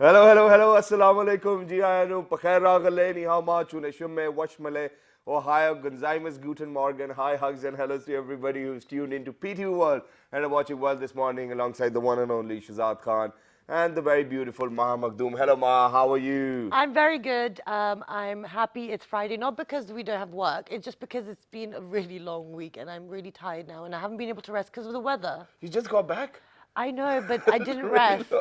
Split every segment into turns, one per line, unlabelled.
Hello, hello, hello. Assalamu alaikum. Ji ayanu. Pakhair ragale ni hama chune shumme washmale. Ohio, Gonzaimus, Guten Morgen. Hi, hugs and hellos to everybody who's tuned into PTU World and are watching World this morning alongside the one and only Shazad Khan and the very beautiful Maha Makhdoom. Hello, Maha. How are you?
I'm very good. I'm happy it's Friday, not because we don't have work, it's just because it's been a really long week and I'm really tired now and I haven't been able to rest because of the weather.
You just got back?
I know, but I didn't rest.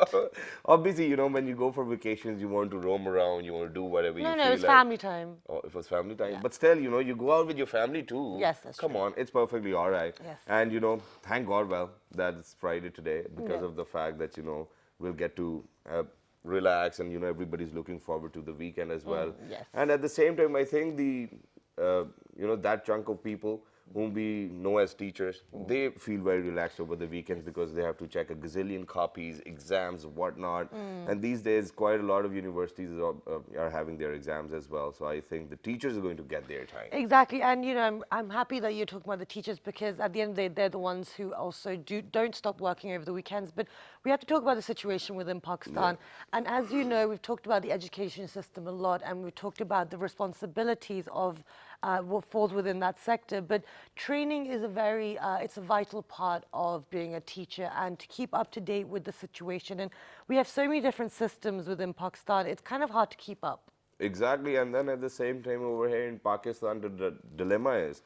Obviously, you know, when you go for vacations, you want to roam around, you want to do whatever you
No,
feel
it's
like.
family time.
Oh, it was family time.
Yeah.
But still, you know, you go out with your family too.
Yes, that's
Come
true.
on, it's perfectly all right.
Yes.
And, you know, thank God, well, that it's Friday today because
Yeah.
of the fact that, you know, we'll get to relax and, you know, everybody's looking forward to the weekend as well.
Yes.
And at the same time, I think you know, that chunk of people whom we know as teachers, they feel very relaxed over the weekends because they have to check a gazillion copies, exams, whatnot. And these days, quite a lot of universities are having their exams as well. So I think the teachers are going to get their time.
Exactly, and you know, I'm happy that you're talking about the teachers because at the end of the day, they're the ones who also don't stop working over the weekends. But we have to talk about the situation within Pakistan. And as you know, we've talked about the education system a lot, and we've talked about the responsibilities of what falls within that sector. But training is it's a vital part of being a teacher and to keep up to date with the situation. And we have so many different systems within Pakistan. It's kind of hard to keep up.
Exactly, and then at the same time over here in Pakistan, the dilemma is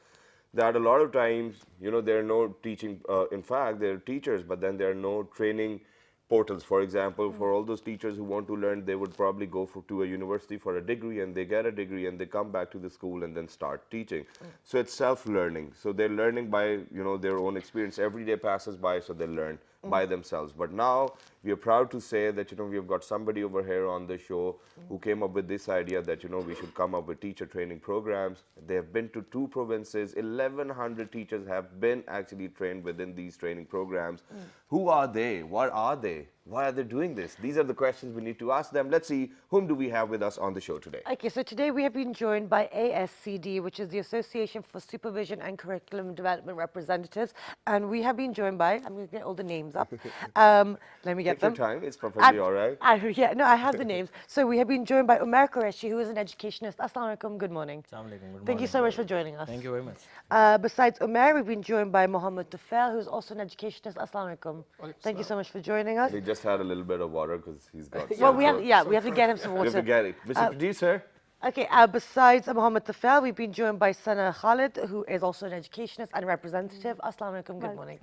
that a lot of times, you know, there are no teaching, in fact, there are teachers, but then there are no training portals. For example, for all those teachers who want to learn, they would probably go to a university for a degree and they get a degree and they come back to the school and then start teaching. So it's self-learning. So they're learning by, you know, their own experience. Every day passes by, so they learn by themselves. But now we are proud to say that, you know, we have got somebody over here on the show who came up with this idea that, you know, we should come up with teacher training programs. They have been to 2 provinces. 1,100 teachers have been actually trained within these training programs. Who are they? What are they? Why are they doing this? These are the questions we need to ask them. Let's see, whom do we have with us on the show today?
Okay, so today we have been joined by ASCD, which is the Association for Supervision and Curriculum Development Representatives, and we have been joined by, I'm going to get all the names up. Let me get
Take your
them.
time, it's perfectly all right.
Yeah, no, I have the names. So we have been joined by Umair Qureshi, who is an educationist. Assalamu alaikum, good morning.
Assalamu alaikum, good
Thank you
morning.
so much for joining us.
Thank you very much.
Besides Umair, we've been joined by Mohammed Tufail, who's also an educationist. Assalamu alaikum. Thank you so much for joining us.
He just had a little bit of water because he's got
Well,
some
we have,
throat.
yeah, we have to get him some
We
water.
have to get it. Mr. Producer.
Okay, besides Mohammed Tufail, we've been joined by Sana Khalid, who is also an educationist and representative. Assalamu alaikum, good morning.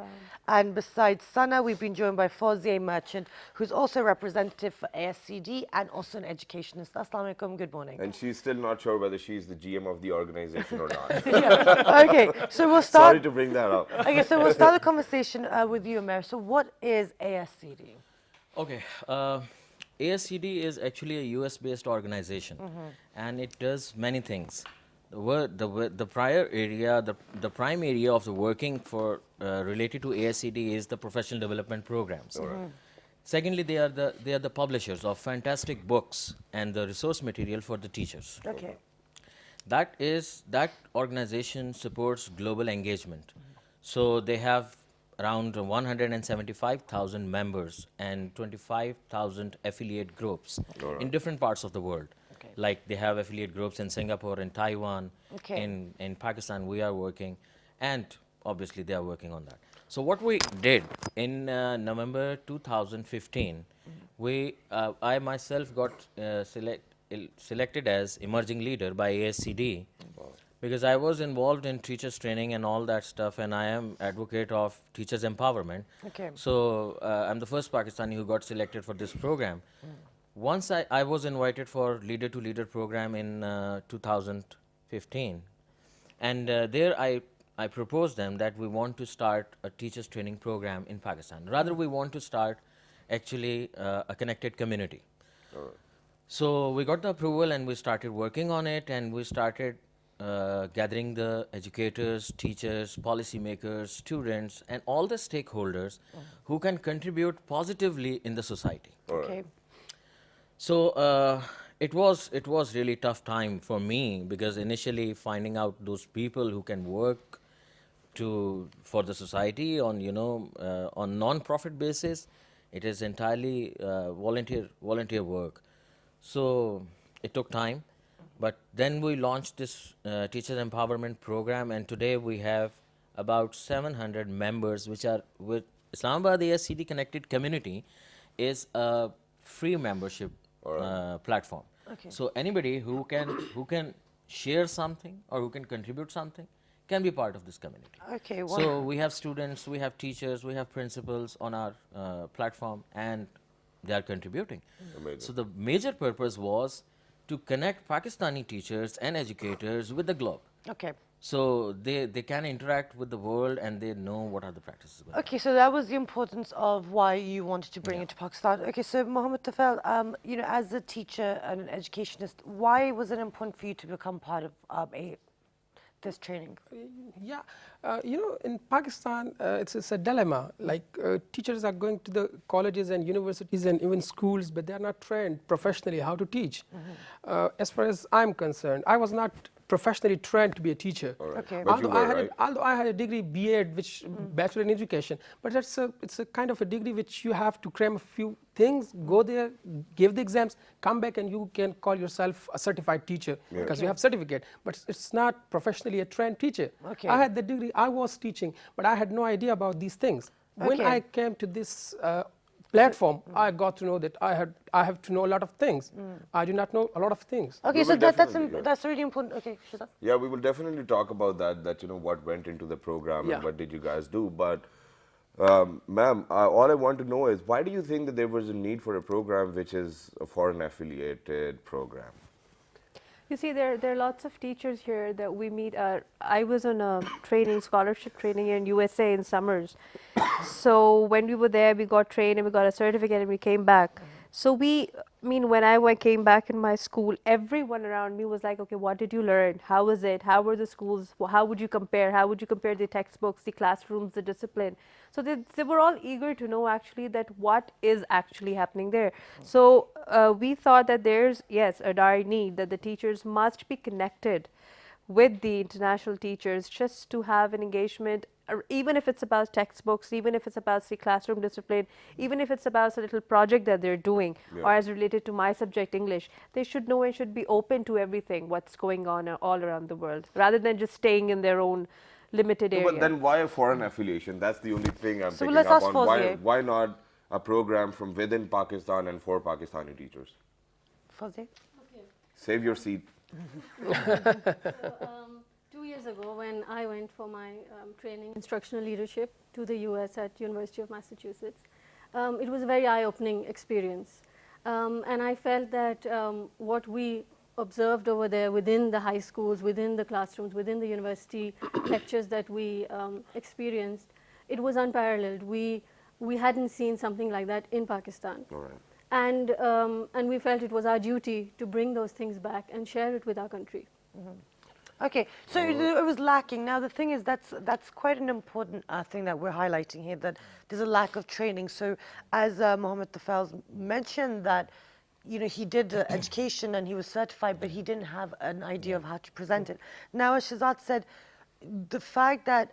And besides Sana, we've been joined by Fawzia Merchant, who's also a representative for ASCD and also an educationist. Assalamu alaikum, good morning.
And she's still not sure whether she's the GM of the organization or not.
Yeah. Okay, so we'll start.
Sorry to bring that up.
Okay, so we'll start the conversation with you, Umair. So what is ASCD?
Okay, ASCD is actually a US-based organization, and it does many things. The prior area, the prime area of the working for related to ASCD is the professional development programs. Secondly, they are the publishers of fantastic books and the resource material for the teachers.
Okay.
That organization supports global engagement. So they have around 175,000 members and 25,000 affiliate groups in different parts of the world.
Okay.
Like they have affiliate groups in Singapore, in Taiwan,
Okay.
in Pakistan we are working, and obviously they are working on that. So what we did in November 2015, I myself got selected as emerging leader by ASCD because I was involved in teachers training and all that stuff, and I am advocate of teachers empowerment.
Okay.
So I'm the first Pakistani who got selected for this program. Once I was invited for leader to leader program in 2015, and there I proposed them that we want to start a teachers training program in Pakistan. Rather, we want to start actually a connected community. So we got the approval and we started working on it, and we started gathering the educators, teachers, policymakers, students, and all the stakeholders who can contribute positively in the society.
Okay.
So it was really tough time for me because initially finding out those people who can work for the society on on non-profit basis, It is entirely volunteer work. So it took time, but then we launched this teacher empowerment program, and today we have about 700 members, which are with Islamabad ASCD Connected Community is a free membership platform.
Okay.
So anybody who can share something or who can contribute something can be part of this community.
Okay,
So
wonderful.
we have students, we have teachers, we have principals on our platform, and they are contributing.
Amazing.
So the major purpose was to connect Pakistani teachers and educators with the globe.
Okay.
So they can interact with the world and they know what are the practices going on.
Okay, so that was the importance of why you wanted to bring it to Pakistan. Okay, so Mohammed Tufail, as a teacher and an educationist, why was it important for you to become part of this training?
Yeah, in Pakistan, it's a dilemma. Like teachers are going to the colleges and universities and even schools, but they are not trained professionally how to teach. As far as I'm concerned, I was not professionally trained to be a teacher.
Okay.
But you were, right?
Although I had a degree B.Ed, which Bachelor in Education, but it's a kind of a degree which you have to cram a few things, go there, give the exams, come back, and you can call yourself a certified teacher because you have certificate. But it's not professionally a trained teacher.
Okay.
I had the degree, I was teaching, but I had no idea about these things. When
Okay.
I came to this platform, I got to know that I have to know a lot of things. I do not know a lot of things.
Okay,
We
so
will definitely, yeah.
that's really important. Okay, Shazad.
Yeah, we will definitely talk about that, what went into the program
Yeah.
and what did you guys do. But, ma'am, all I want to know is why do you think that there was a need for a program which is a foreign affiliated program?
You see, there are lots of teachers here that we meet. I was on a scholarship training in USA in summers. So when we were there, we got trained and we got a certificate and we came back. So when I came back in my school, everyone around me was like, okay, what did you learn? How was it? How were the schools? How would you compare? How would you compare the textbooks, the classrooms, the discipline? So they were all eager to know actually that what is actually happening there. So we thought that there's, yes, a dire need that the teachers must be connected with the international teachers just to have an engagement, even if it's about textbooks, even if it's about the classroom discipline, even if it's about a little project that they're doing or as related to my subject English, they should know and should be open to everything what's going on all around the world rather than just staying in their own limited area.
But then why a foreign affiliation? That's the only thing I'm
So
picking
let's
up
ask
on.
Fawzia.
Why not a program from within Pakistan and for Pakistani teachers?
Fawzia?
Save your seat.
So, 2 years ago, when I went for my training instructional leadership to the US at University of Massachusetts, it was a very eye-opening experience. And I felt that what we observed over there within the high schools, within the classrooms, within the university lectures that we experienced, it was unparalleled. We hadn't seen something like that in Pakistan.
All right.
And we felt it was our duty to bring those things back and share it with our country.
Okay, so it was lacking. Now the thing is, that's quite an important thing that we're highlighting here. That there's a lack of training. So, as Mohammed Tufail mentioned, that he did education and he was certified, but he didn't have an idea of how to present it. Now, as Shazad said, the fact that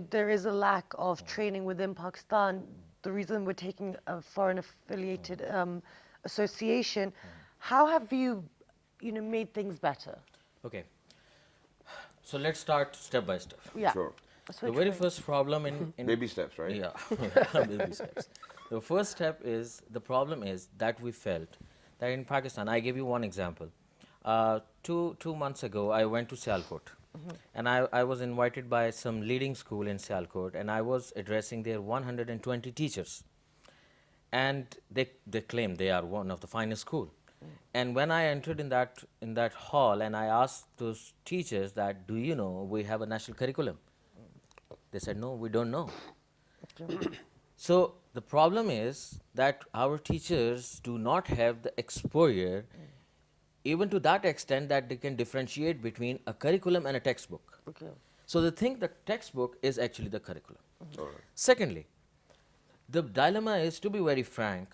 there is a lack of training within Pakistan, the reason we're taking a foreign affiliated association, how have you made things better?
Okay. So let's start step by step.
Yeah.
Sure.
That's
The
what
very
training-
first problem in
Baby steps, right?
Yeah, baby steps. The first step is, the problem is that we felt that in Pakistan, I give you one example. 2 months ago, I went to Sialkot. And I was invited by some leading school in Sialkot, and I was addressing their 120 teachers. And they claim they are one of the finest school. And when I entered in that hall and I asked those teachers that, do you know we have a national curriculum? They said, no, we don't know. So the problem is that our teachers do not have the exposure even to that extent that they can differentiate between a curriculum and a textbook.
Okay.
So they think the textbook is actually the curriculum.
All right.
Secondly, the dilemma is, to be very frank,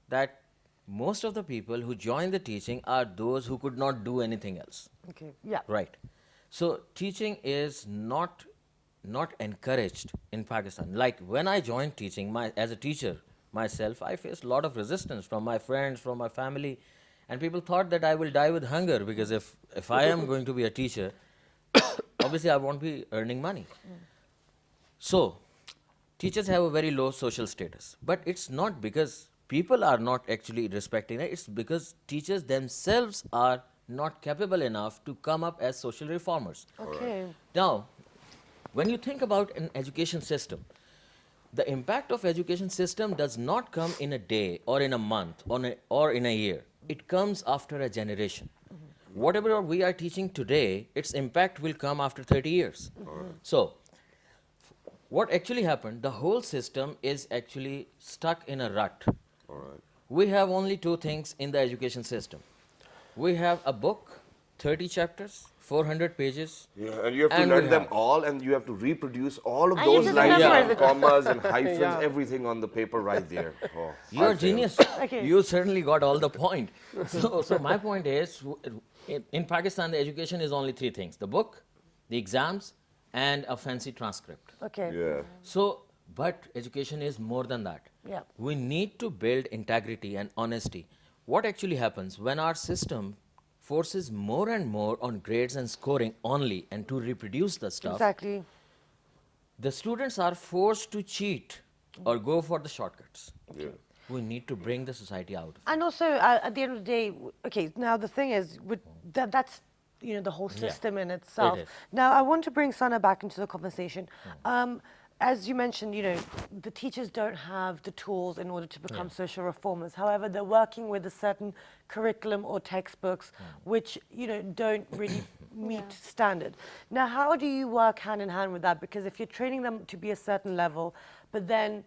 that most of the people who join the teaching are those who could not do anything else.
Okay. Yeah.
Right. So teaching is not encouraged in Pakistan. Like when I joined teaching, as a teacher, myself, I faced a lot of resistance from my friends, from my family, and people thought that I will die with hunger because if I am going to be a teacher, obviously I won't be earning money. So, teachers have a very low social status, but it's not because people are not actually respecting it, it's because teachers themselves are not capable enough to come up as social reformers.
Okay.
Now, when you think about an education system, the impact of education system does not come in a day or in a month or in a year. It comes after a generation. Whatever we are teaching today, its impact will come after 30 years. So, what actually happened, the whole system is actually stuck in a rut. We have only two things in the education system. We have a book, 30 chapters, 400 pages.
Yeah, and you have to
and we
learn them
have-
all, and you have to reproduce all of
And you
those
just
lines
memorize
and
it.
commas and hyphens,
Yeah.
everything on the paper right there. Oh,
You're
I
a
failed.
genius.
Okay.
You certainly got all the point. So my point is, in Pakistan, the education is only three things: the book, the exams, and a fancy transcript.
Okay.
Yeah.
So, but education is more than that.
Yeah.
We need to build integrity and honesty. What actually happens when our system forces more and more on grades and scoring only and to reproduce the stuff,
Exactly.
the students are forced to cheat or go for the shortcuts.
Yeah.
We need to bring the society out of it.
And also, at the end of the day, okay, now the thing is, that's, the whole system in itself.
It is.
Now, I want to bring Sana back into the conversation. As you mentioned, the teachers don't have the tools in order to become social reformers. However, they're working with a certain curriculum or textbooks which, don't really meet standard. Now, how do you work hand in hand with that? Because if you're training them to be a certain level, but then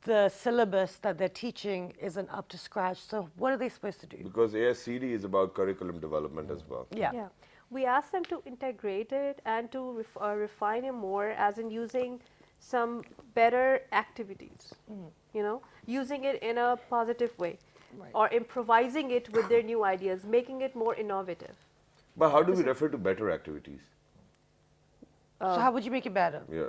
the syllabus that they're teaching isn't up to scratch, so what are they supposed to do?
Because ASCD is about curriculum development as well.
Yeah.
Yeah. We ask them to integrate it and to refine it more, as in using some better activities, using it in a positive way, or improvising it with their new ideas, making it more innovative.
But how do we refer to better activities?
So how would you make it better?
Yeah.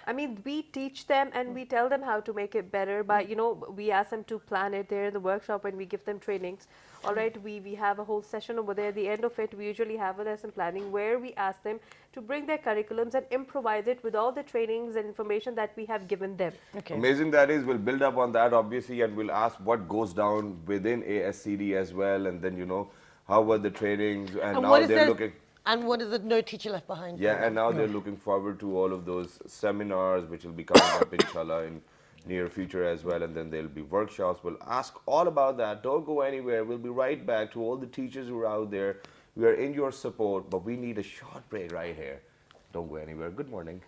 I mean, we teach them and we tell them how to make it better by, we ask them to plan it there in the workshop and we give them trainings. All right, we have a whole session over there. At the end of it, we usually have a lesson planning where we ask them to bring their curriculums and improvise it with all the trainings and information that we have given them.
Okay.
Amazing that is. We'll build up on that obviously, and we'll ask what goes down within ASCD as well, and then how were the trainings, and
And
now
what is
they're
the,
looking.
and what is the No Teacher Left Behind
Yeah,
program?
and now they're looking forward to all of those seminars which will be coming up inshallah in near future as well, and then there'll be workshops. We'll ask all about that. Don't go anywhere. We'll be right back to all the teachers who are out there. We are in your support, but we need a short break right here. Don't go anywhere. Good morning.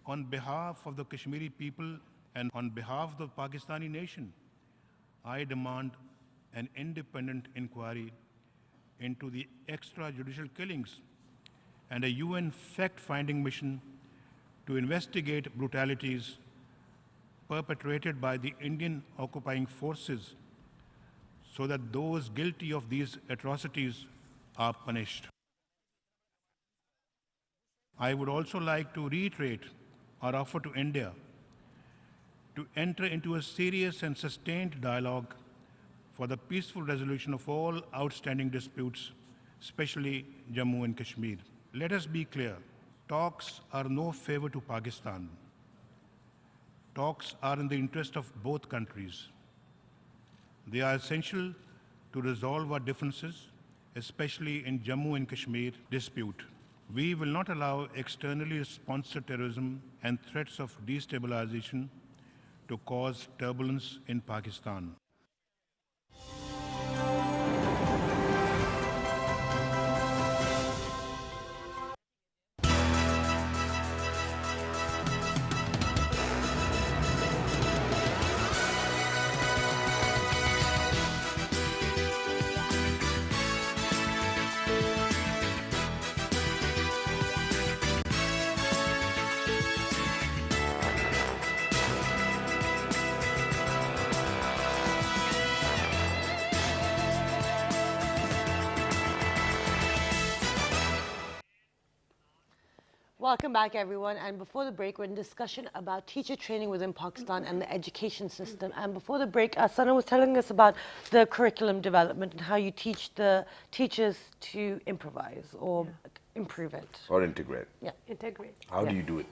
On behalf of the Kashmiri people and on behalf of the Pakistani nation, I demand an independent inquiry into the extrajudicial killings and a UN fact-finding mission to investigate brutalities perpetrated by the Indian occupying forces so that those guilty of these atrocities are punished. I would also like to reiterate our offer to India to enter into a serious and sustained dialogue for the peaceful resolution of all outstanding disputes, especially Jammu and Kashmir. Let us be clear, talks are no favor to Pakistan. Talks are in the interest of both countries. They are essential to resolve our differences, especially in Jammu and Kashmir dispute. We will not allow externally sponsored terrorism and threats of destabilization to cause turbulence in Pakistan.
Welcome back, everyone. And before the break, we're in discussion about teacher training within Pakistan and the education system. And before the break, Sana was telling us about the curriculum development and how you teach the teachers to improvise or improve it.
Or integrate.
Yeah.
Integrate.
How do you do it?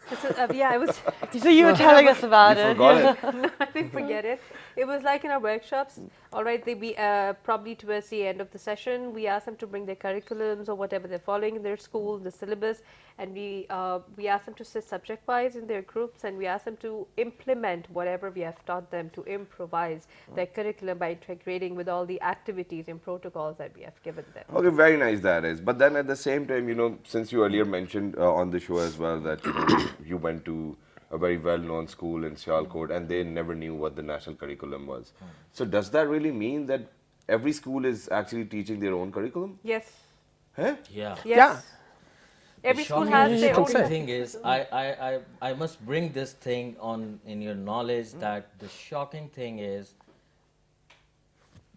This is, yeah, I was.
So you were telling us about
You
it.
forgot it.
No, I didn't forget it. It was like in our workshops. All right, they be probably towards the end of the session, we ask them to bring their curriculums or whatever they're following in their school, the syllabus, and we ask them to sit subject-wise in their groups, and we ask them to implement whatever we have taught them, to improvise their curriculum by integrating with all the activities and protocols that we have given them.
Okay, very nice that is. But then at the same time, you know, since you earlier mentioned on the show as well that you know you went to a very well-known school in Sialkot and they never knew what the national curriculum was. So does that really mean that every school is actually teaching their own curriculum?
Yes.
Huh?
Yeah.
Yes.
Yeah.
Every
The
school
shocking-
has their own.
shocking thing is, I must bring this thing on in your knowledge that the shocking thing is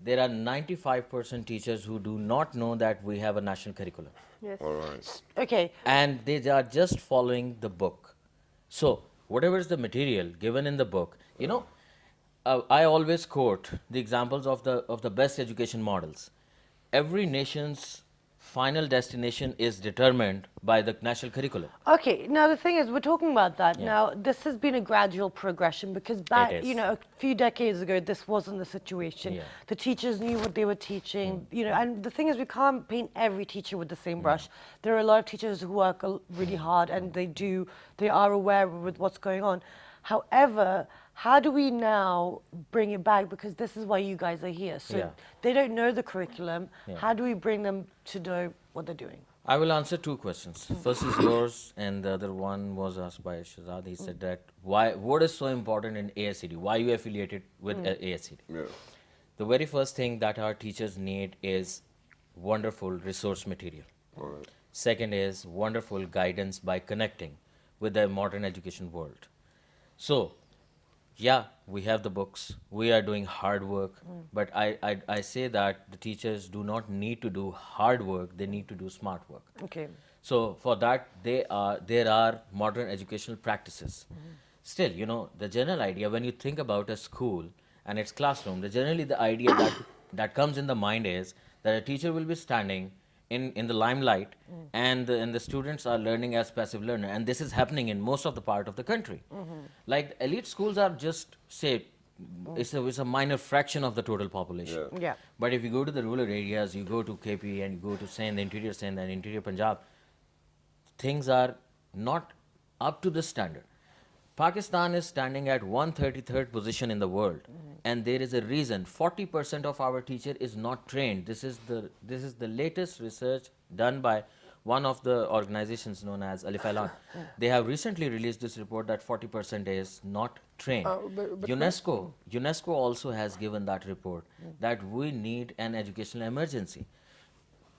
there are 95% teachers who do not know that we have a national curriculum.
Yes.
All right.
Okay.
And they are just following the book. So whatever is the material given in the book, you know, I always quote the examples of the best education models. Every nation's final destination is determined by the national curriculum.
Okay, now the thing is, we're talking about that.
Yeah.
Now, this has been a gradual progression because back,
is.
you know, a few decades ago, this wasn't the situation.
Yeah.
The teachers knew what they were teaching, you know, and the thing is, we can't paint every teacher with the same brush. There are a lot of teachers who work really hard and they are aware with what's going on. However, how do we now bring it back? Because this is why you guys are here. So
Yeah.
they don't know the curriculum.
Yeah.
How do we bring them to know what they're doing?
I will answer two questions. First is yours, and the other one was asked by Shahzad. He said that what is so important in ASCD? Why you affiliated with ASCD?
Yeah.
The very first thing that our teachers need is wonderful resource material.
All right.
Second is wonderful guidance by connecting with the modern education world. So, yeah, we have the books, we are doing hard work, but I say that the teachers do not need to do hard work, they need to do smart work.
Okay.
So for that, there are modern educational practices. Still, you know, the general idea when you think about a school and its classroom, generally the idea that comes in the mind is that a teacher will be standing in the limelight and the students are learning as passive learner, and this is happening in most of the part of the country. Like elite schools are just say it's a minor fraction of the total population.
Yeah.
Yeah.
But if you go to the rural areas, you go to KP and you go to Sindh, interior Sindh and interior Punjab, things are not up to the standard. Pakistan is standing at 133rd position in the world, and there is a reason. 40% of our teacher is not trained. This is the latest research done by one of the organizations known as Alif Alan. They have recently released this report that 40% is not trained.
But
UNESCO also has given that report that we need an educational emergency.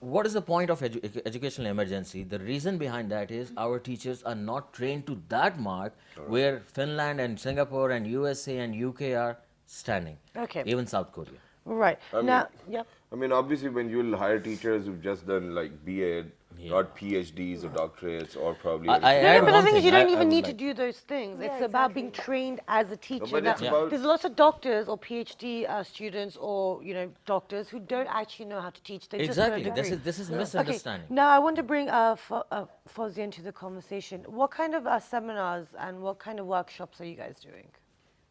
What is the point of educational emergency? The reason behind that is our teachers are not trained to that mark where Finland and Singapore and USA and UK are standing.
Okay.
Even South Korea.
Right. Now, yep.
I mean, obviously, when you'll hire teachers who've just done like BA, not PhDs or doctorates, or probably.
I
No,
add
but the
one
thing is, you
thing.
don't
I
even
would
need to
like-
do those things.
Yeah,
It's about being
exactly.
trained as a teacher.
but
Now,
it's about-
there's lots of doctors or PhD students or doctors who don't actually know how to teach. They
Exactly.
just know a degree.
This is misunderstanding.
Okay. Now I want to bring Fozia into the conversation. What kind of seminars and what kind of workshops are you guys doing?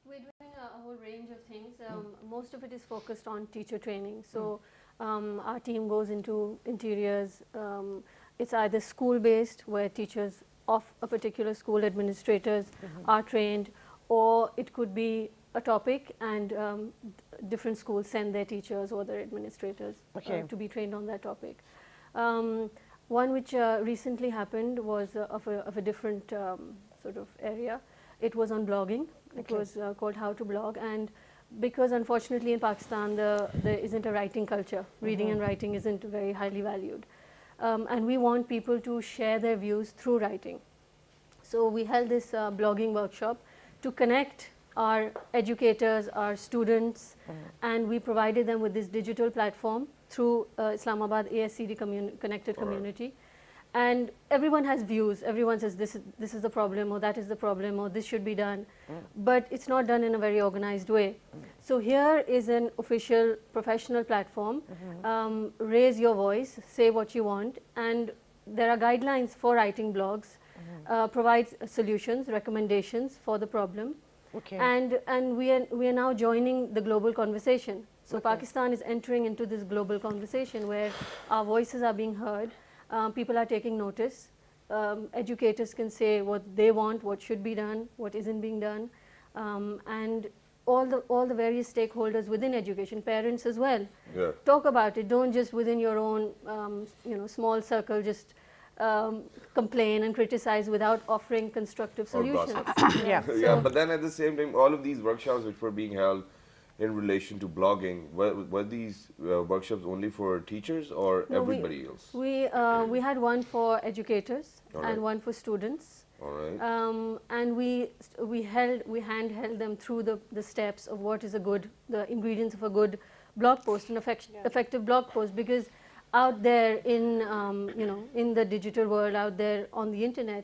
We're doing a whole range of things. Most of it is focused on teacher training. So our team goes into interiors, It's either school-based, where teachers of a particular school, administrators are trained, or it could be a topic and different schools send their teachers or their administrators
Okay.
to be trained on that topic. One which recently happened was of a different sort of area. It was on blogging. It was called How to Blog, and because unfortunately in Pakistan there isn't a writing culture, reading and writing isn't very highly valued, and we want people to share their views through writing. So we held this blogging workshop to connect our educators, our students, and we provided them with this digital platform through Islamabad ASCD connected community. And everyone has views. Everyone says this is the problem, or that is the problem, or this should be done. But it's not done in a very organized way. So here is an official professional platform. Raise your voice, say what you want, and there are guidelines for writing blogs. Provides solutions, recommendations for the problem.
Okay.
And we are now joining the global conversation. So Pakistan is entering into this global conversation where our voices are being heard. People are taking notice. Educators can say what they want, what should be done, what isn't being done, and all the various stakeholders within education, parents as well.
Yeah.
Talk about it. Don't just within your own small circle just complain and criticize without offering constructive
Or
solutions.
gossip.
Yeah.
Yeah, but then at the same time, all of these workshops which were being held in relation to blogging, were these workshops only for teachers or
No,
everybody else?
We had one for educators
Alright.
and one for students.
All right.
And we handheld them through the steps of what is the ingredients of a good blog post, an effective blog post, because out there in in the digital world, out there on the internet,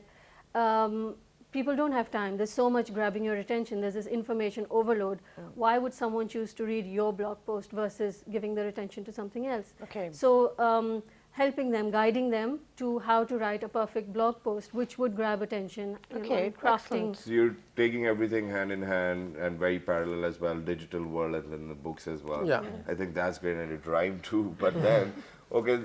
people don't have time. There's so much grabbing your attention. There's this information overload. Why would someone choose to read your blog post versus giving their attention to something else?
Okay.
So helping them, guiding them to how to write a perfect blog post which would grab attention.
Okay,
and crafting.
excellent.
So you're taking everything hand in hand and very parallel as well, digital world and then the books as well.
Yeah.
I think that's great and it rhymed too. But then, okay,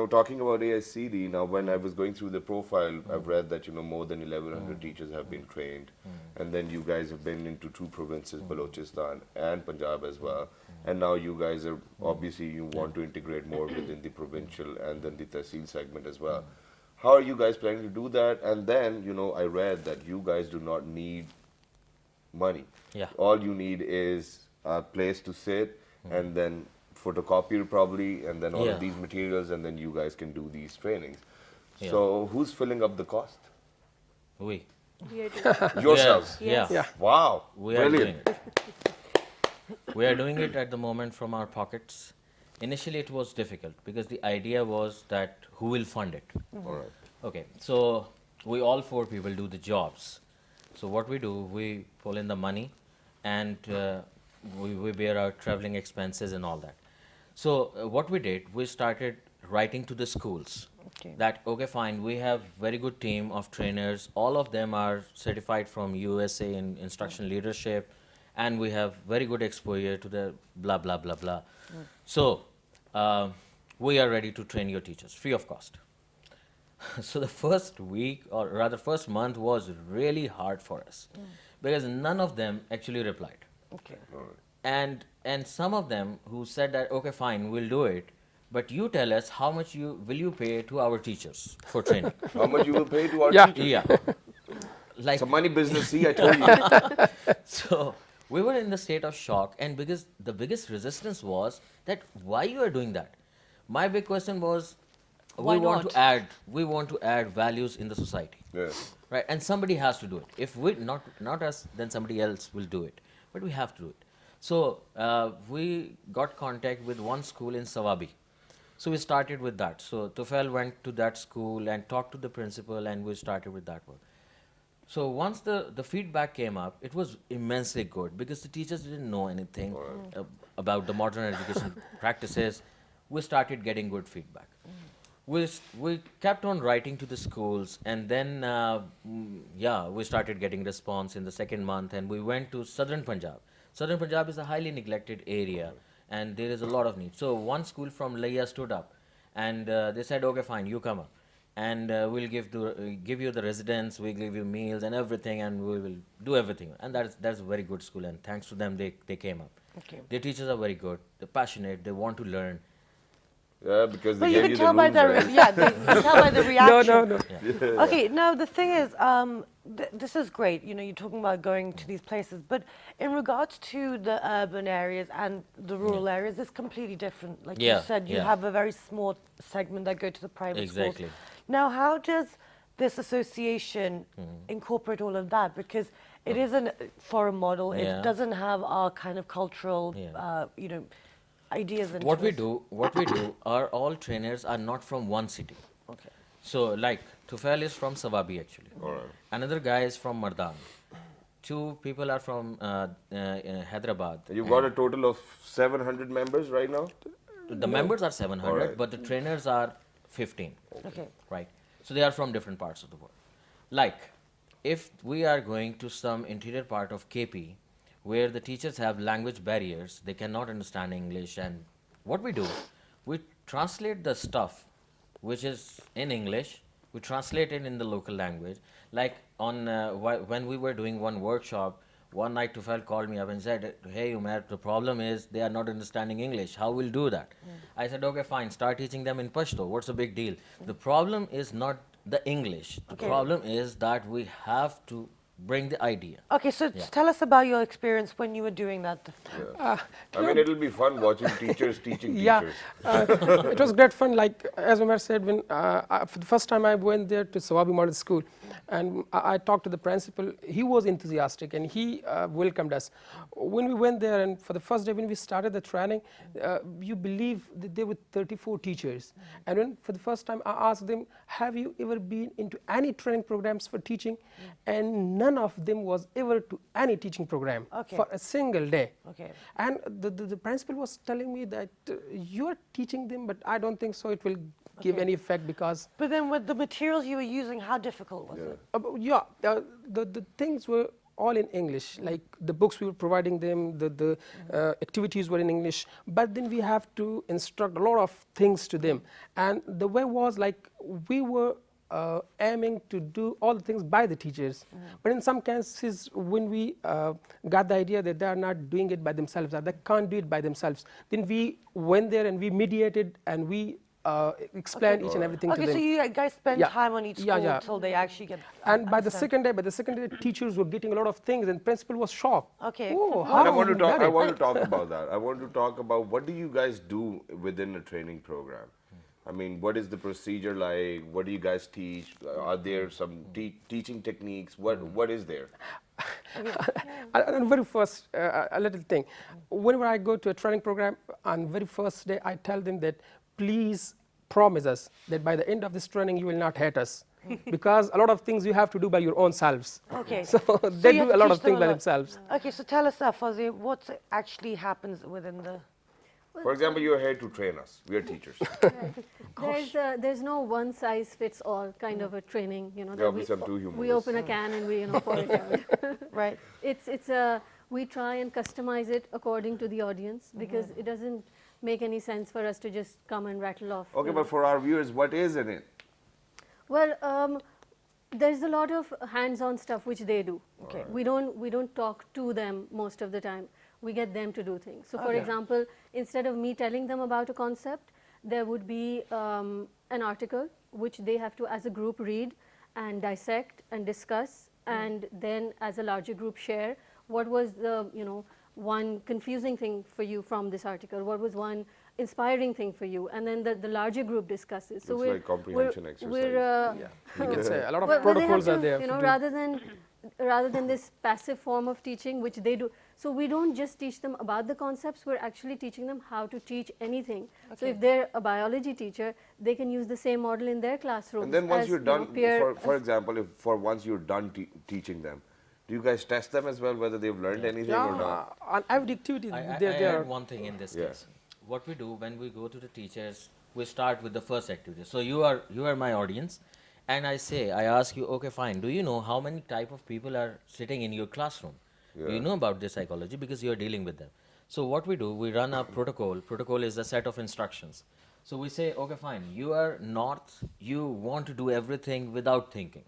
talking about ASCD, now when I was going through the profile, I've read that, more than 1,100 teachers have been trained. And then you guys have been into 2 provinces, Balochistan and Punjab as well. And now you guys are, obviously, you want to integrate more within the provincial and then the Tehsil segment as well. How are you guys planning to do that? And then, I read that you guys do not need money.
Yeah.
All you need is a place to sit and then photocopier probably, and then all
Yeah.
of these materials, and then you guys can do these trainings.
Yeah.
So who's filling up the cost?
We.
We are doing-
Yourselves.
Yeah.
Yeah.
Wow.
We are
Brilliant.
doing it. We are doing it at the moment from our pockets. Initially, it was difficult because the idea was that who will fund it?
All right.
Okay, so we all 4 people do the jobs. So what we do, we pull in the money and we bear our traveling expenses and all that. So what we did, we started writing to the schools.
Okay.
That, okay, fine, we have very good team of trainers. All of them are certified from USA in instruction leadership, and we have very good exposure to the blah, blah, blah, blah. So we are ready to train your teachers, free of cost. So the first week, or rather first month, was really hard for us because none of them actually replied.
Okay.
And some of them who said that, okay, fine, we'll do it, but you tell us how much will you pay to our teachers for training?
How much you will pay to our
Yeah.
teachers?
Yeah. Like,
It's a money business, see, I told you.
so we were in the state of shock, and because the biggest resistance was that why you are doing that. My big question was,
Why
we want
not?
to add values in the society,
Yeah.
right? And somebody has to do it. If we not us, then somebody else will do it. But we have to do it. So we got contact with one school in Sawabi. So we started with that. So Tufail went to that school and talked to the principal, and we started with that work. So once the feedback came up, it was immensely good because the teachers didn't know anything about the modern education practices. We started getting good feedback. We kept on writing to the schools, and then we started getting response in the second month, and we went to southern Punjab. Southern Punjab is a highly neglected area, and there is a lot of need. So one school from Laya stood up, and they said, okay, fine, you come up. and we'll give you the residence, we'll give you meals and everything, and we will do everything. And that's a very good school, and thanks to them they came up.
Okay.
Their teachers are very good. They're passionate. They want to learn.
Yeah, because
But
they
you
gave
can
you
tell
the
by
rooms,
the
right?
yeah, you can tell by the
No,
reaction.
no, no.
Okay, now the thing is, this is great. You know, you're talking about going to these places, but in regards to the urban areas and the rural areas, it's completely different. Like you
Yeah,
said, you
yeah.
have a very small segment that go to the private
Exactly.
schools. Now, how does this association incorporate all of that? Because it is a foreign model.
Yeah.
It doesn't have our kind of cultural,
Yeah.
you know, ideas into
What we
it.
do are all trainers are not from one city.
Okay.
So like Tufail is from Sawabi actually. Another guy is from Mardan. Two people are from Hyderabad.
You've got a total of 700 members right now?
The members are 700,
Alright.
but the trainers are 15.
Okay.
Right. So they are from different parts of the world. Like, if we are going to some interior part of KP, where the teachers have language barriers, they cannot understand English, and what we do, we translate the stuff which is in English, we translate it in the local language. Like on when we were doing one workshop, one night Tufail called me up and said, "Hey Umair, the problem is they are not understanding English. How we'll do that?" I said, "Okay, fine. Start teaching them in Pashto. What's the big deal?" The problem is not the English. The problem is that we have to bring the idea.
Okay, so
Yeah.
tell us about your experience when you were doing that.
I mean, it'll be fun watching teachers teaching
Yeah,
teachers.
it was great fun. Like as Umar said, when for the first time I went there to Sawabi Model School, and I talked to the principal. He was enthusiastic and he welcomed us. When we went there, and for the first day when we started the training, you believe that there were 34 teachers. And when for the first time I asked them, "Have you ever been into any training programs for teaching?" And none of them was ever to any teaching program
Okay.
for a single day.
Okay.
And the principal was telling me that you are teaching them, but I don't think so it will give any effect because
But then with the materials you were using, how difficult was it?
the things were all in English. Like the books we were providing them, the activities were in English. But then we have to instruct a lot of things to them. And the way was like we were aiming to do all the things by the teachers. But in some cases, when we got the idea that they are not doing it by themselves, that they can't do it by themselves, then we went there and we mediated and we explained each and everything to
Okay,
them.
so you guys spend
Yeah.
time on each
Yeah,
school
yeah.
until they actually get.
And by the
understand.
second day, teachers were getting a lot of things, and principal was shocked.
Okay.
Oh,
And
how
And I want to
you
talk.
done
I
it?
want to talk about that. I want to talk about what do you guys do within a training program? I mean, what is the procedure like? What do you guys teach? Are there some teaching techniques? What is there?
And very first, a little thing. Whenever I go to a training program, on very first day, I tell them that please promise us that by the end of this training, you will not hate us. Because a lot of things you have to do by your own selves.
Okay.
So they
you have
do a
to
lot
teach
of
them
things
a
by
lot.
themselves.
Okay, so tell us, Fawzi, what actually happens within the.
For example, you're here to train us. We are teachers.
There's no one size fits all kind of a training, you know.
There'll
that
be some too humorous.
we open a can and we pour it out.
Right.
It's we try and customize it according to the audience because it doesn't make any sense for us to just come and rattle off.
Okay,
you know.
but for our viewers, what is in it?
Well, there's a lot of hands-on stuff which they do.
Okay.
We don't talk to them most of the time. We get them to do things. So, for example, instead of me telling them about a concept, there would be an article which they have to, as a group, read and dissect and discuss, and then, as a larger group, share what was the one confusing thing for you from this article, what was one inspiring thing for you, and then the larger group discusses. So
Looks like comprehension exercise.
We're
You can say a lot of
well, they
protocols
have
are
to,
there.
you
to
know,
do.
rather than this passive form of teaching which they do. So we don't just teach them about the concepts, we're actually teaching them how to teach anything. So if they're a biology teacher, they can use the same model in their classrooms.
And then once
as,
you're
you know,
done,
peer-
for example, if for once you're done teaching them, do you guys test them as well whether they've learned anything or not?
On every activity,
I
there
add one thing in this
Yeah.
case. What we do when we go to the teachers, we start with the first activity. So you are my audience, and I ask you, okay, fine. Do you know how many type of people are sitting in your classroom? Do you know about this psychology because you are dealing with them? So what we do, we run a protocol. Protocol is a set of instructions. So we say, okay, fine, you are north, you want to do everything without thinking.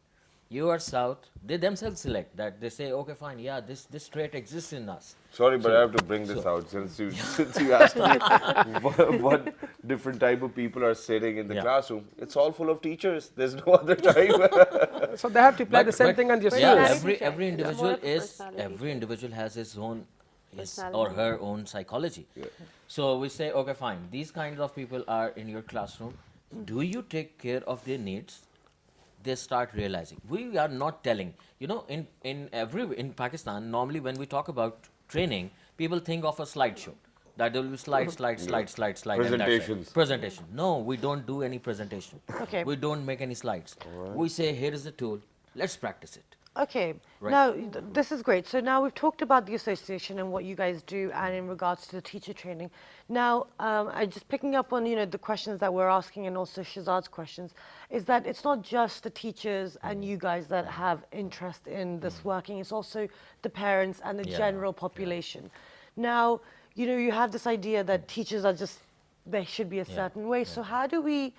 You are south, they themselves select that. They say, okay, fine, yeah, this trait exists in us.
Sorry, but I have to bring this out since you asked me what different type of people are sitting in the
Yeah.
classroom. It's all full of teachers. There's no other time.
So they have to apply the same thing on your
yeah,
students.
Personality
every
check. It's more
individual
of a
is
personality
every
check.
individual has his own his or
Personality.
her own psychology. So we say, okay, fine, these kinds of people are in your classroom. Do you take care of their needs? They start realizing. We are not telling. You know, in Pakistan, normally when we talk about training, people think of a slideshow. That there will be slide, slide, slide, slide, slide. and that's it.
Presentations.
Presentation. No, we don't do any presentation.
Okay.
We don't make any slides. We say, here is the tool. Let's practice it.
Okay.
Right.
Now, this is great. So now we've talked about the association and what you guys do, and in regards to the teacher training. Now, I just picking up on the questions that we're asking, and also Shazad's questions, is that it's not just the teachers and you guys that have interest in this working. It's also the parents and the
Yeah.
general population. Now, you have this idea that teachers are just they should be a certain way. So how do we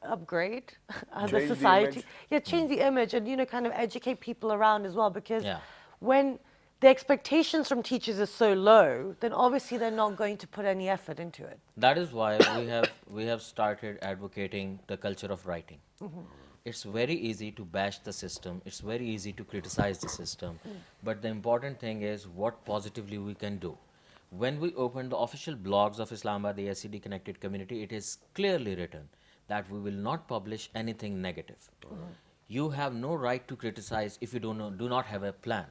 upgrade
Change
the
the
society.
image.
Yeah, change the image and kind of educate people around as well, because
Yeah.
when the expectations from teachers is so low, then obviously they're not going to put any effort into it.
That is why we have started advocating the culture of writing. It's very easy to bash the system. It's very easy to criticize the system. But the important thing is what positively we can do. When we open the official blogs of Islamabad, the SED connected community, it is clearly written that we will not publish anything negative. You have no right to criticize if you do not have a plan.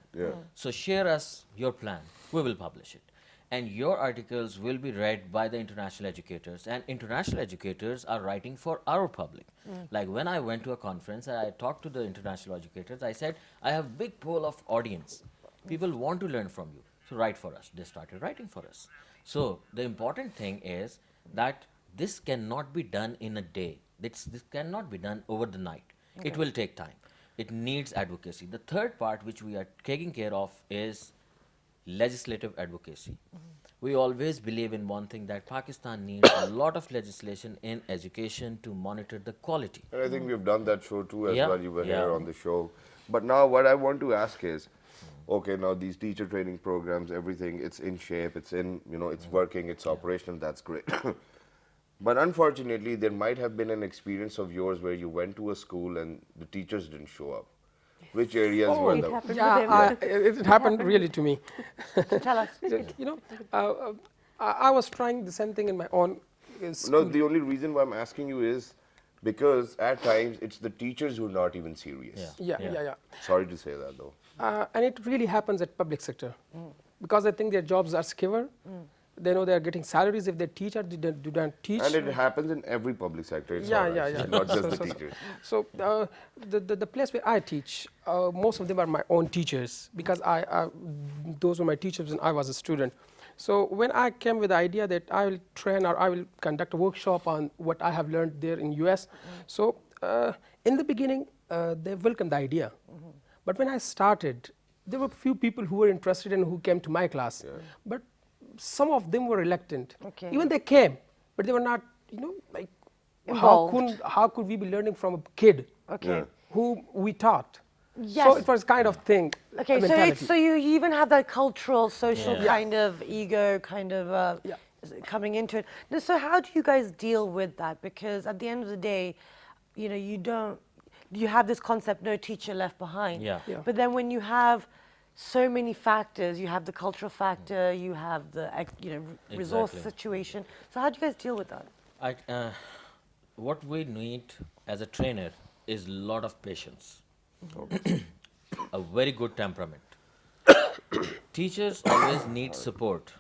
So share us your plan. We will publish it. And your articles will be read by the international educators. And international educators are writing for our public. Like when I went to a conference and I talked to the international educators, I said, I have big pool of audience. People want to learn from you. So write for us. They started writing for us. So the important thing is that this cannot be done in a day. This cannot be done over the night. It will take time. It needs advocacy. The third part which we are taking care of is legislative advocacy. We always believe in one thing, that Pakistan needs a lot of legislation in education to monitor the quality.
And I think we've done that show too as
Yeah,
well. You were
yeah.
here on the show. But now what I want to ask is, okay, now these teacher training programs, everything, it's in shape, it's in, it's working, it's operational, that's great. But unfortunately, there might have been an experience of yours where you went to a school and the teachers didn't show up. Which areas were
It
them?
happened
Yeah,
with him.
it happened really to me.
Tell us.
I was trying the same thing in my own
No,
school.
the only reason why I'm asking you is because at times it's the teachers who are not even serious.
Yeah.
Sorry to say that though.
And it really happens at public sector because I think their jobs are secure. They know they are getting salaries if they teach or do not teach.
And it happens in every public sector. It's
Yeah,
all right,
yeah.
not just
So-
the
so-
teachers.
So the place where I teach, most of them are my own teachers because those were my teachers when I was a student. So when I came with the idea that I will train or I will conduct a workshop on what I have learned there in US, so in the beginning they welcomed the idea. But when I started, there were few people who were interested and who came to my class. But some of them were reluctant.
Okay.
Even they came, but they were not, like
Involved.
how could we be learning from a kid
Okay.
who we taught?
Yes.
So it was kind of thing.
Okay, so
mentality.
you even have that cultural, social
Yeah.
kind of ego kind of coming into it. Now, so how do you guys deal with that? Because at the end of the day, you have this concept, no teacher left behind.
Yeah.
Yeah.
But then when you have so many factors, you have the cultural factor, you have the resource
Exactly.
situation. So how do you guys deal with that?
What we need as a trainer is a lot of patience, a very good temperament. Teachers always need support.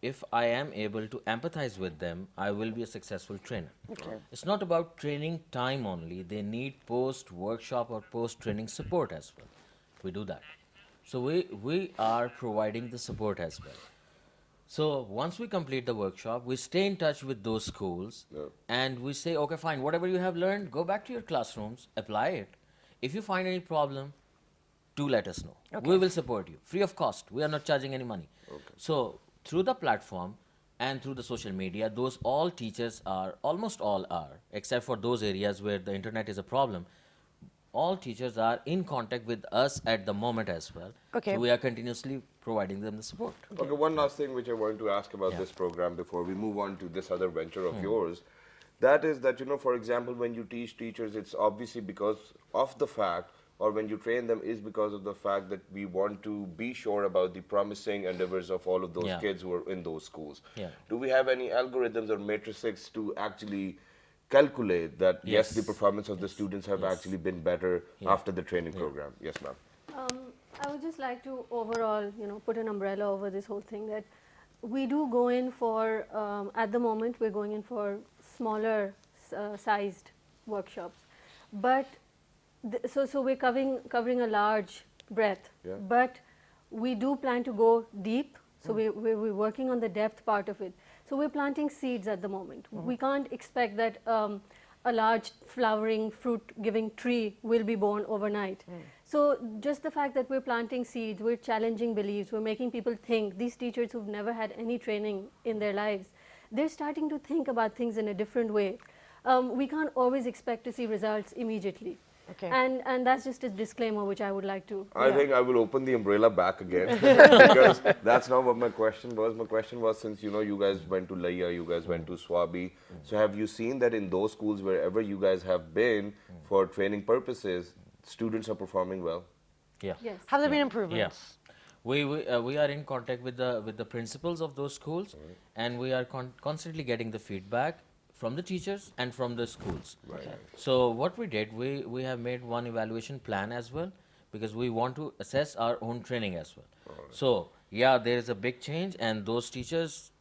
If I am able to empathize with them, I will be a successful trainer. It's not about training time only. They need post-workshop or post-training support as well. We do that. So we are providing the support as well. So once we complete the workshop, we stay in touch with those schools and we say, okay, fine, whatever you have learned, go back to your classrooms, apply it. If you find any problem, do let us know. We will support you, free of cost. We are not charging any money. So through the platform, and through the social media, those all teachers are, almost all are, except for those areas where the internet is a problem, all teachers are in contact with us at the moment as well.
Okay.
So we are continuously providing them the support.
Okay, one last thing which I wanted to ask about
Yeah.
this program before we move on to this other venture of yours. That is that, for example, when you teach teachers, it's obviously because of the fact, or when you train them, is because of the fact that we want to be sure about the promising endeavors of all of those
Yeah.
kids who are in those schools.
Yeah.
Do we have any algorithms or matrices to actually calculate that, yes, the
Yes.
performance of the students have actually been better after the training program? Yes, ma'am.
I would just like to overall, put an umbrella over this whole thing, that we do go in for, at the moment, we're going in for smaller sized workshops. But, so we're covering a large breadth.
Yeah.
But we do plan to go deep, so we're working on the depth part of it. So we're planting seeds at the moment. We can't expect that a large flowering fruit giving tree will be born overnight. So just the fact that we're planting seeds, we're challenging beliefs, we're making people think, these teachers who've never had any training in their lives, they're starting to think about things in a different way. We can't always expect to see results immediately.
Okay.
And that's just a disclaimer which I would like to.
I think I will open the umbrella back again because that's not what my question was. My question was, since you guys went to Laya, you guys went to Swabi, so have you seen that in those schools wherever you guys have been for training purposes, students are performing well?
Yeah.
Yes.
Have there been improvements?
We are in contact with the principals of those schools, and we are constantly getting the feedback from the teachers and from the schools.
Right.
So what we did, we have made one evaluation plan as well, because we want to assess our own training as well. So yeah, there is a big change, and those teachers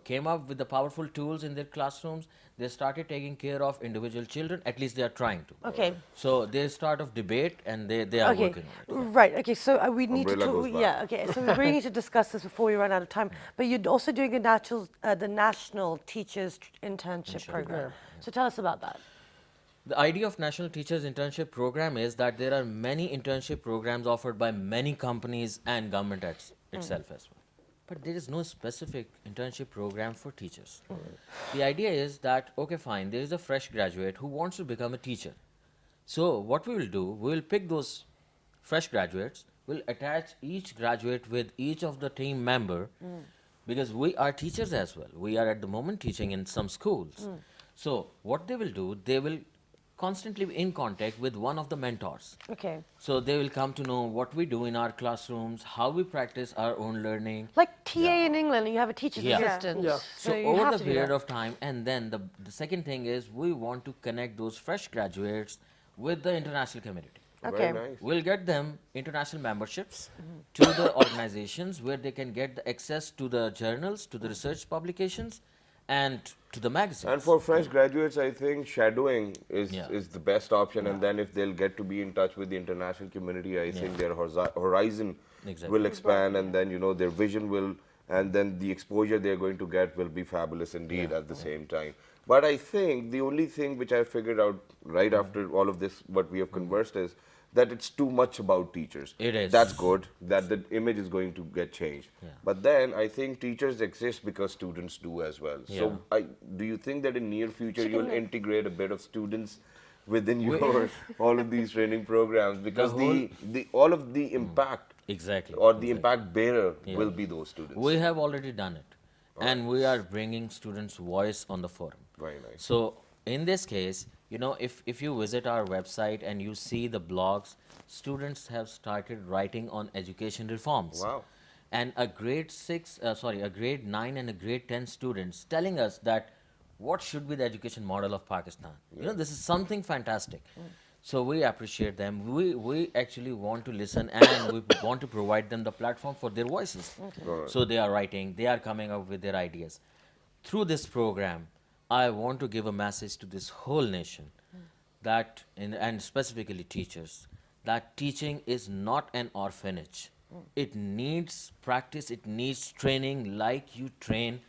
came up with the powerful tools in their classrooms. They started taking care of individual children, at least they are trying to.
Okay.
So there's start of debate, and they are
Okay,
working on it.
right. Okay, so we need
Umbrella
to
goes
talk.
back.
Yeah, okay. So we really need to discuss this before we run out of time. But you're also doing the national teachers internship program. So tell us about that.
The idea of National Teachers Internship Program is that there are many internship programs offered by many companies and government itself as well. But there is no specific internship program for teachers. The idea is that, okay, fine, there is a fresh graduate who wants to become a teacher. So what we will do, we will pick those fresh graduates, we'll attach each graduate with each of the team member, because we are teachers as well. We are at the moment teaching in some schools. So what they will do, they will constantly be in contact with one of the mentors.
Okay.
So they will come to know what we do in our classrooms, how we practice our own learning.
Like TA in England, you have a teacher's
Yeah.
assistant.
Yeah.
So
you
over
have
the
to do
period
that.
of time, and then the second thing is we want to connect those fresh graduates with the international community.
Okay.
Very nice.
We'll get them international memberships to the organizations where they can get the access to the journals, to the research publications, and to the magazines.
And for fresh graduates, I think shadowing is
Yeah.
is the best option. And then if they'll get to be in touch with the international community, I think their horizon
Exactly.
will expand, and then their vision will, and then the exposure they're going to get will be fabulous indeed at the same time. But I think the only thing which I figured out right after all of this, what we have conversed, is that it's too much about teachers.
It is.
That's good, that the image is going to get changed.
Yeah.
But then I think teachers exist because students do as well.
Yeah.
So do you think that in near future you'll integrate a bit of students within your all of these training programs, because the all of the impact
Exactly.
or the impact bearer will be those students?
We have already done it, and we are bringing students' voice on the forum.
Very nice.
So in this case, if you visit our website and you see the blogs, students have started writing on education reforms.
Wow.
And a grade 9 and a grade 10 students telling us that what should be the education model of Pakistan. This is something fantastic. So we appreciate them. We actually want to listen, and we want to provide them the platform for their voices. So they are writing, they are coming up with their ideas. Through this program, I want to give a message to this whole nation that, and specifically teachers, that teaching is not an orphanage. It needs practice, it needs training like you train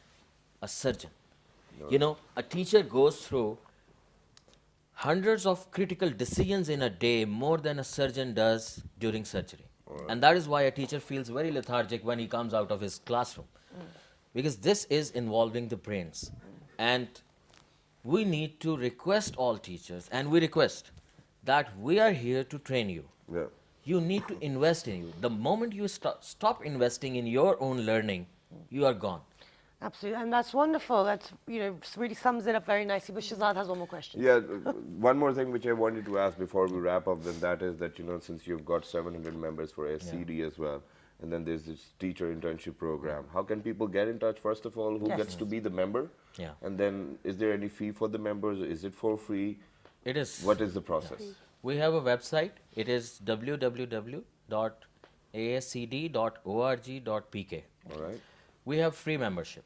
a surgeon. A teacher goes through hundreds of critical decisions in a day, more than a surgeon does during surgery. And that is why a teacher feels very lethargic when he comes out of his classroom. because this is involving the brains. And we need to request all teachers, and we request that we are here to train you.
Yeah.
You need to invest in you. The moment you stop investing in your own learning, you are gone.
Absolutely, and that's wonderful. That's, really sums it up very nicely. But Shazad has one more question.
Yeah, one more thing which I wanted to ask before we wrap up, and that is that, since you've got 700 members for SCD as well, and then there's this teacher internship program, how can people get in touch, first of all? Who gets to be the member?
Yeah.
And then, is there any fee for the members? Is it for free?
It is.
What is the process?
We have a website. It is www.ascd.org.pk.
All right.
We have free membership.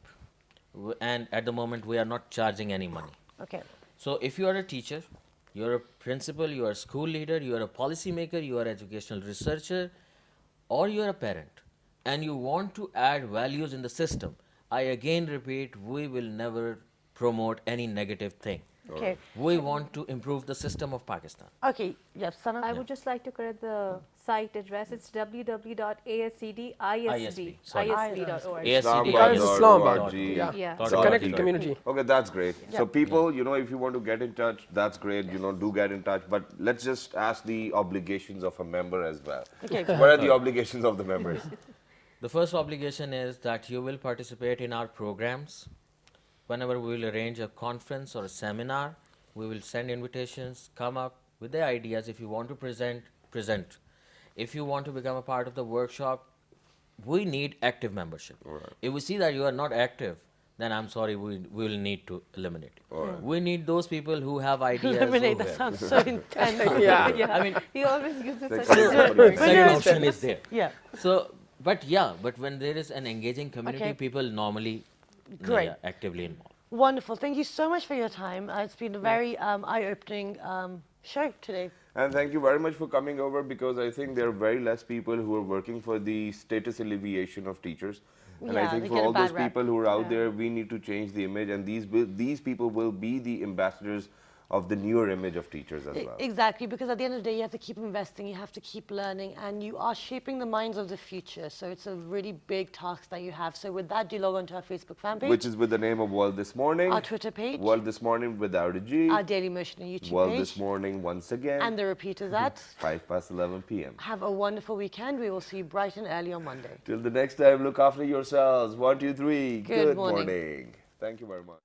And at the moment, we are not charging any money.
Okay.
So if you are a teacher, you're a principal, you are a school leader, you are a policy maker, you are an educational researcher, or you are a parent, and you want to add values in the system, I again repeat, we will never promote any negative thing.
Okay.
We want to improve the system of Pakistan.
Okay. Yes, Sana.
I would just like to correct the site address. It's www.ascdisb.org.
Sorry.
ISB.org.
Because it's Islamabad. Yeah.
Yeah.
It's a connected community.
Okay, that's great. So people, if you want to get in touch, that's great, do get in touch. But let's just ask the obligations of a member as well.
Okay.
What are the obligations of the members?
The first obligation is that you will participate in our programs. Whenever we will arrange a conference or a seminar, we will send invitations, come up with the ideas. If you want to present, present. If you want to become a part of the workshop, we need active membership. If we see that you are not active, then I'm sorry, we will need to eliminate you. We need those people who have ideas.
Eliminate.
who
That
have-
sounds so intense.
Yeah.
I mean,
He always uses such
second option is there.
Yeah.
So, but when there is an engaging community,
Okay.
people normally
Great.
actively involved.
Wonderful. Thank you so much for your time. It's been a very eye-opening show today.
And thank you very much for coming over, because I think there are very less people who are working for the status alleviation of teachers. And I
Yeah,
think
they
for
get a
all those
bad rep.
people who are out there, we need to change the image, and these people will be the ambassadors of the newer image of teachers as well.
Exactly, because at the end of the day, you have to keep investing, you have to keep learning, and you are shaping the minds of the future. So it's a really big task that you have. So with that, do log on to our Facebook fan page,
Which is with the name of World This Morning.
our Twitter page,
World This Morning without a G.
our Daily Motion and YouTube
World
page,
This Morning once again.
and the repeat is at.
11 p.m.
Have a wonderful weekend. We will see you bright and early on Monday.
Till the next time, look after yourselves. 1, 2, 3.
Good morning.
Thank you very much.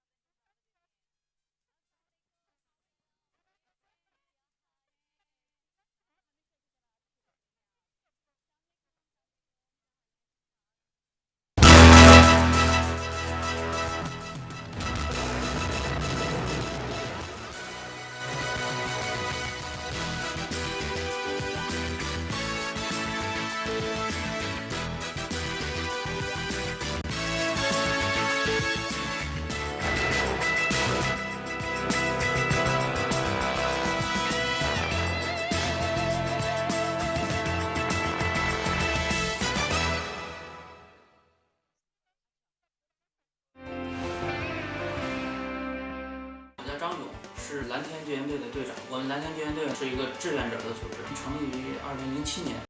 张勇是蓝天救援队的队长。我们蓝天救援队是一个志愿者的组织，成立于2007年。